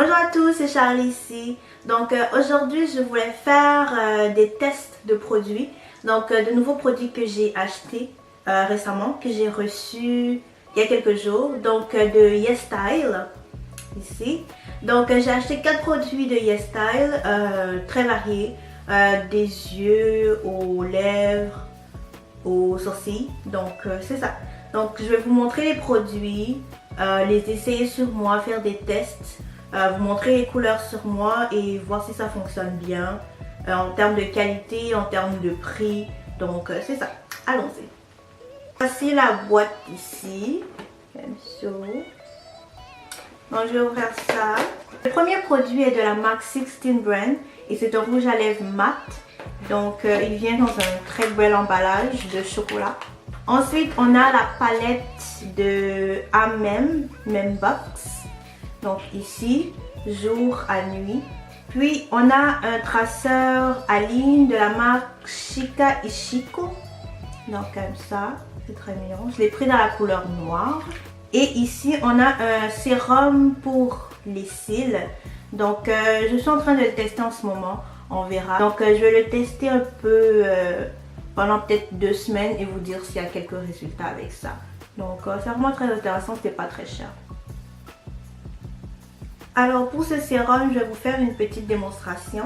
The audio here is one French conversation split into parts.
Bonjour à tous, c'est Charlie ici. Donc aujourd'hui je voulais faire des tests de produits. Donc de nouveaux produits que j'ai achetés récemment, que j'ai reçus il y a quelques jours. Donc de YesStyle ici. Donc j'ai acheté 4 produits de YesStyle très variés. Des yeux aux lèvres, aux sourcils. Donc c'est ça. Donc je vais vous montrer les produits, les essayer sur moi, faire des tests. Vous montrer les couleurs sur moi et voir si ça fonctionne bien en termes de qualité, en termes de prix. Donc c'est ça, allons-y. Voici la boîte ici, comme ça. Donc je vais ouvrir ça. Le premier produit est de la marque 16 Brand et c'est un rouge à lèvres mat. Donc il vient dans un très bel emballage de chocolat. Ensuite on a la palette de Même Box. Donc ici, jour à nuit. Puis on a un traceur à ligne de la marque Shika Ishiko. Donc comme ça, c'est très mignon. Je l'ai pris dans la couleur noire. Et ici, on a un sérum pour les cils. Donc je suis en train de le tester en ce moment. On verra. Donc je vais le tester un peu pendant peut-être 2 semaines et vous dire s'il y a quelques résultats avec ça. Donc c'est vraiment très intéressant, c'était pas très cher. Alors pour ce sérum, je vais vous faire une petite démonstration.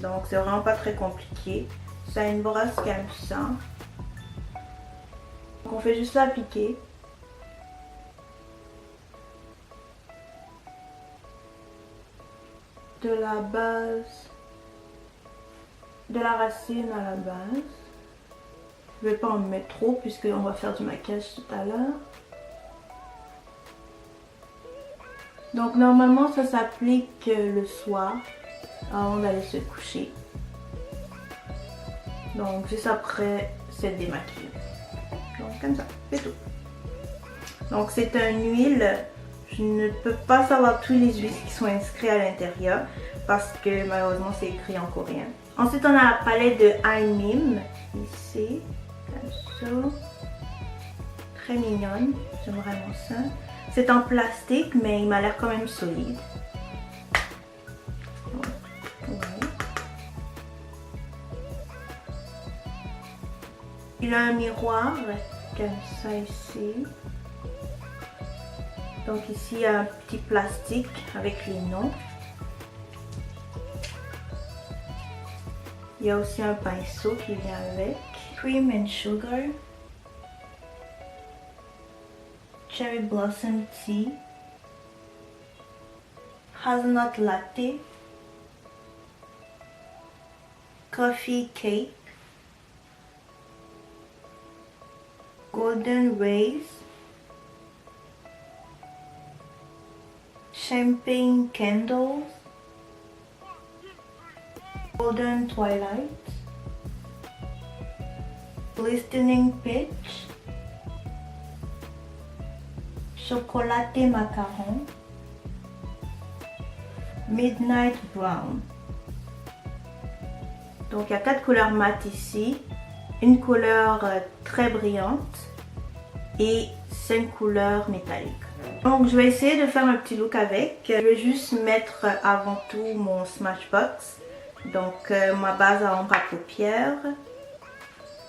Donc c'est vraiment pas très compliqué. Ça a une brosse comme ça. Donc on fait juste l'appliquer. De la base, de la racine à la base. Je vais pas en mettre trop puisqu'on va faire du maquillage tout à l'heure. Donc normalement ça s'applique le soir avant d'aller se coucher. Donc juste après s'être démaquillé. Donc comme ça, c'est tout. Donc c'est une huile. Je ne peux pas savoir tous les huiles qui sont inscrits à l'intérieur parce que malheureusement c'est écrit en coréen. Ensuite on a la palette de Mim ici, comme ça. Très mignonne, j'aime vraiment ça. C'est en plastique, mais il m'a l'air quand même solide. Ouais. Il a un miroir, comme ça ici. Donc ici, il y a un petit plastique avec les noms. Il y a aussi un pinceau qui vient avec. Cream and Sugar. Cherry Blossom Tea, Hazelnut Latte, Coffee Cake, Golden Rays, Champagne Candles, Golden Twilight, Glistening Peach, Chocolaté Macaron, Midnight Brown. Donc il y a 4 couleurs mat ici, une couleur très brillante et 5 couleurs métalliques. Donc je vais essayer de faire un petit look avec. Je vais juste mettre avant tout mon Smashbox. Donc ma base à ombre à paupières.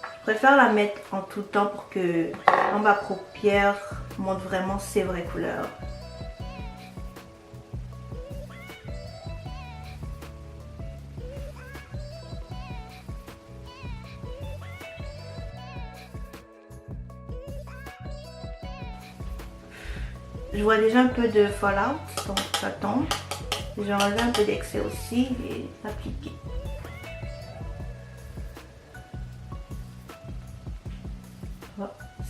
Je préfère la mettre en tout temps pour que l'ombre à paupières montre vraiment ses vraies couleurs. Je vois déjà un peu de fallout, donc ça tombe. Je vais enlever un peu d'excès aussi et appliquer.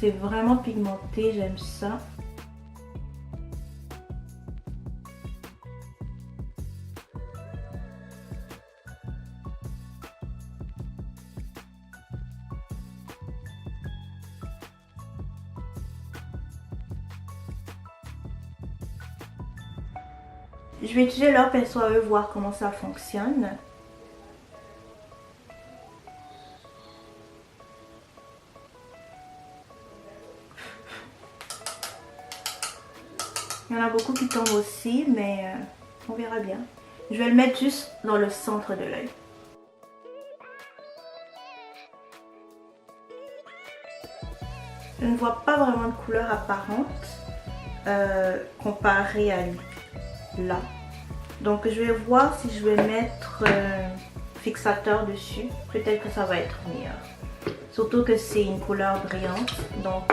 C'est vraiment pigmenté, j'aime ça. Je vais utiliser leur pinceau à eux, voir comment ça fonctionne. Il y en a beaucoup qui tombent aussi, mais On verra bien. Je vais le mettre juste dans le centre de l'œil. Je ne vois pas vraiment de couleur apparente comparée à là. Donc je vais voir si je vais mettre fixateur dessus. Peut-être que ça va être meilleur. Surtout que c'est une couleur brillante. Donc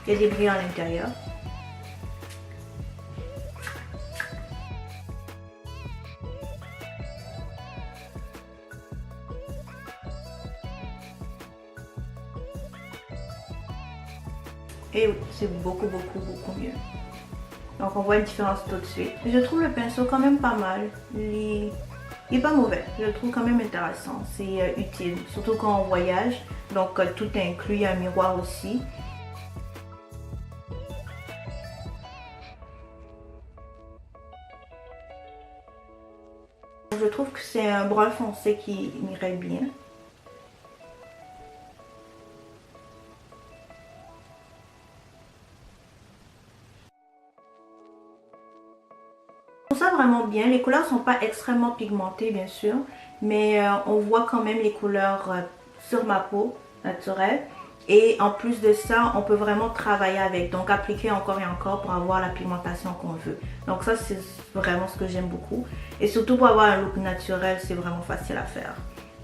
il y a des brillants à l'intérieur. Et oui, c'est beaucoup mieux. Donc on voit une différence tout de suite. Je trouve le pinceau quand même pas mal. Il est pas mauvais. Je le trouve quand même intéressant. C'est utile. Surtout quand on voyage. Donc tout est inclus. Il y a un miroir aussi. Je trouve que c'est un brun foncé qui m'irait bien. Je trouve ça vraiment bien. Les couleurs sont pas extrêmement pigmentées bien sûr, mais on voit quand même les couleurs sur ma peau naturelle. Et en plus de ça, on peut vraiment travailler avec, donc appliquer encore et encore pour avoir la pigmentation qu'on veut. Donc ça c'est vraiment ce que j'aime beaucoup. Et surtout pour avoir un look naturel, c'est vraiment facile à faire.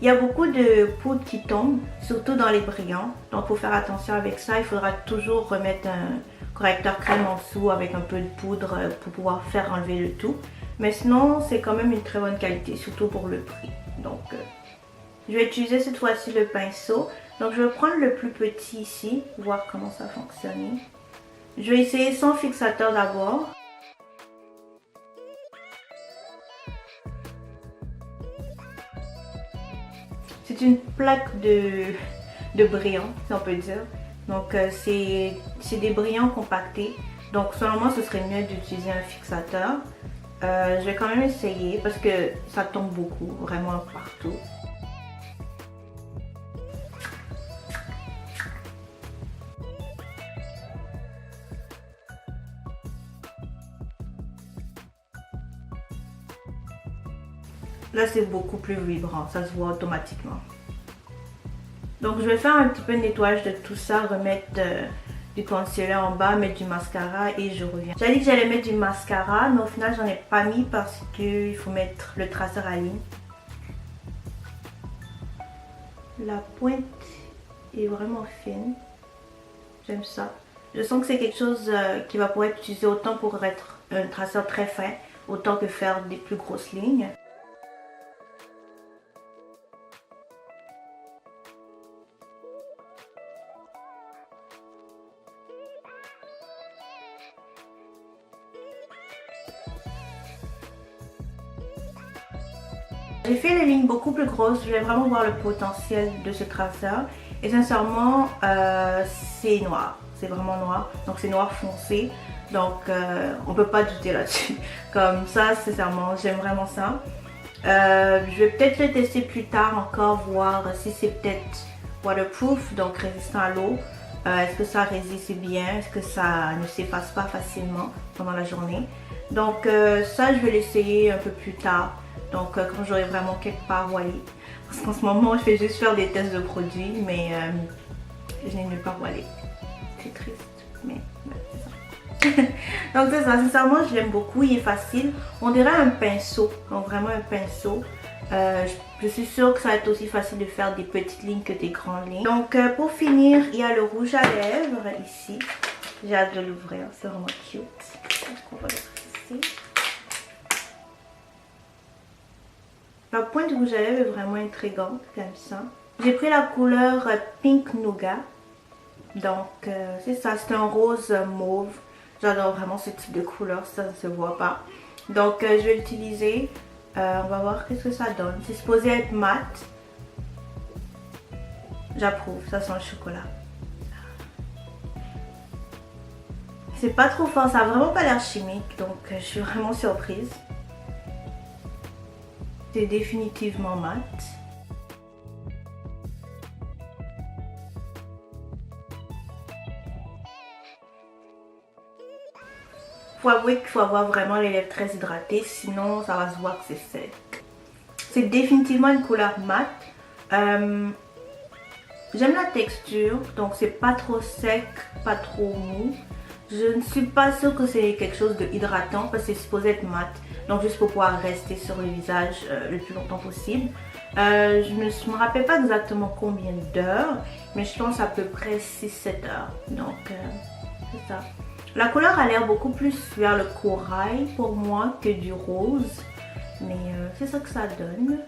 Il y a beaucoup de poudre qui tombe, surtout dans les brillants. Donc pour faire attention avec ça, il faudra toujours remettre un correcteur crème en dessous avec un peu de poudre pour pouvoir faire enlever le tout. Mais sinon, c'est quand même une très bonne qualité, surtout pour le prix. Donc je vais utiliser cette fois-ci le pinceau. Donc je vais prendre le plus petit ici, voir comment ça fonctionne. Je vais essayer sans fixateur d'abord. C'est une plaque de brillants, si on peut dire. Donc c'est des brillants compactés. Donc selon moi, ce serait mieux d'utiliser un fixateur. Je vais quand même essayer parce que ça tombe beaucoup, vraiment partout. Là, c'est beaucoup plus vibrant, ça se voit automatiquement. Donc, je vais faire un petit peu de nettoyage de tout ça, remettre du concealer en bas, mettre du mascara et je reviens. J'avais dit que j'allais mettre du mascara, mais au final, j'en ai pas mis parce qu'il faut mettre le traceur à ligne. La pointe est vraiment fine. J'aime ça. Je sens que c'est quelque chose qui va pouvoir être utilisé autant pour être un traceur très fin, autant que faire des plus grosses lignes. J'ai fait les lignes beaucoup plus grosses, je vais vraiment voir le potentiel de ce traceur. Et sincèrement, c'est noir, c'est vraiment noir, donc c'est noir foncé. Donc on peut pas douter là-dessus. Comme ça, sincèrement, j'aime vraiment ça. Je vais peut-être le tester plus tard encore, voir si c'est peut-être waterproof, donc résistant à l'eau. Est-ce que ça résiste bien? Est-ce que ça ne s'efface pas facilement pendant la journée? Donc ça, je vais l'essayer un peu plus tard. Donc quand j'aurai vraiment quelque part où aller. Parce qu'en ce moment, je fais juste faire des tests de produits, mais je n'ai nulle part où aller. C'est triste, mais c'est ça. Donc c'est ça, sincèrement, je l'aime beaucoup, il est facile. On dirait un pinceau, donc vraiment un pinceau. Je suis sûre que ça va être aussi facile de faire des petites lignes que des grandes lignes. Donc pour finir, il y a le rouge à lèvres ici. J'ai hâte de l'ouvrir, c'est vraiment cute. Donc on va le ici. La pointe du rouge à lèvres est vraiment intrigante comme ça. J'ai pris la couleur Pink Nougat. Donc c'est ça, c'est un rose mauve. J'adore vraiment ce type de couleur, ça ne se voit pas. Donc je vais l'utiliser. On va voir qu'est-ce que ça donne. C'est supposé être mat. J'approuve, ça sent le chocolat. C'est pas trop fort, ça a vraiment pas l'air chimique. Donc je suis vraiment surprise. C'est définitivement mat. faut avouer qu'il faut avoir vraiment les lèvres très hydratées, sinon ça va se voir que c'est sec. C'est définitivement une couleur mat. J'aime la texture, donc c'est pas trop sec, pas trop mou. Je ne suis pas sûre que c'est quelque chose de hydratant parce que c'est supposé être mat. Donc juste pour pouvoir rester sur le visage le plus longtemps possible. Je ne me rappelle pas exactement combien d'heures, mais je pense à peu près 6-7 heures. Donc c'est ça. La couleur a l'air beaucoup plus vers le corail pour moi que du rose. Mais c'est ça que ça donne.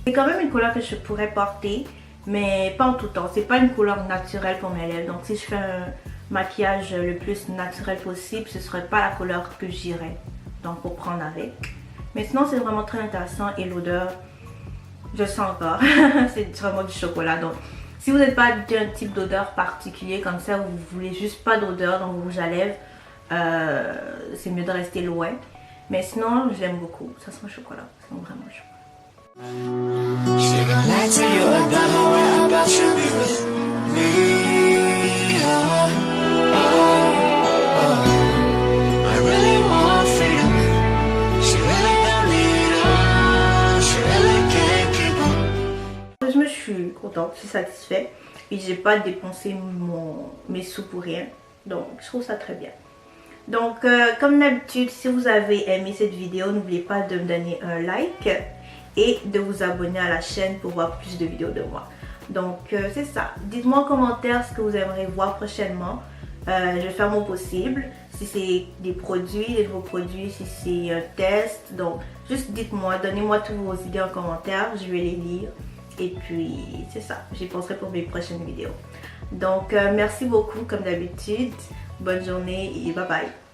C'est quand même une couleur que je pourrais porter, mais pas en tout temps. C'est pas une couleur naturelle pour mes lèvres. Donc si je fais un maquillage le plus naturel possible, ce serait pas la couleur que j'irais. Donc pour prendre avec. Mais sinon c'est vraiment très intéressant et l'odeur, je sens encore. C'est vraiment du chocolat. Donc si vous n'êtes pas d'un type d'odeur particulier comme ça, vous voulez juste pas d'odeur dans vos rouges à lèvres, c'est mieux de rester loin. Mais sinon je l'aime beaucoup. Ça sent le chocolat. Ça sent vraiment le chocolat. Je me suis contente, je suis satisfaite et j'ai pas dépensé mes sous pour rien. Donc je trouve ça très bien. Donc comme d'habitude, si vous avez aimé cette vidéo, n'oubliez pas de me donner un like et de vous abonner à la chaîne pour voir plus de vidéos de moi. Donc c'est ça. Dites-moi en commentaire ce que vous aimeriez voir prochainement. Je vais faire mon possible. Si c'est des produits, des nouveaux produits, si c'est un test. Donc juste dites-moi, donnez-moi toutes vos idées en commentaire. Je vais les lire. Et puis c'est ça. J'y penserai pour mes prochaines vidéos. Donc merci beaucoup comme d'habitude. Bonne journée et bye bye.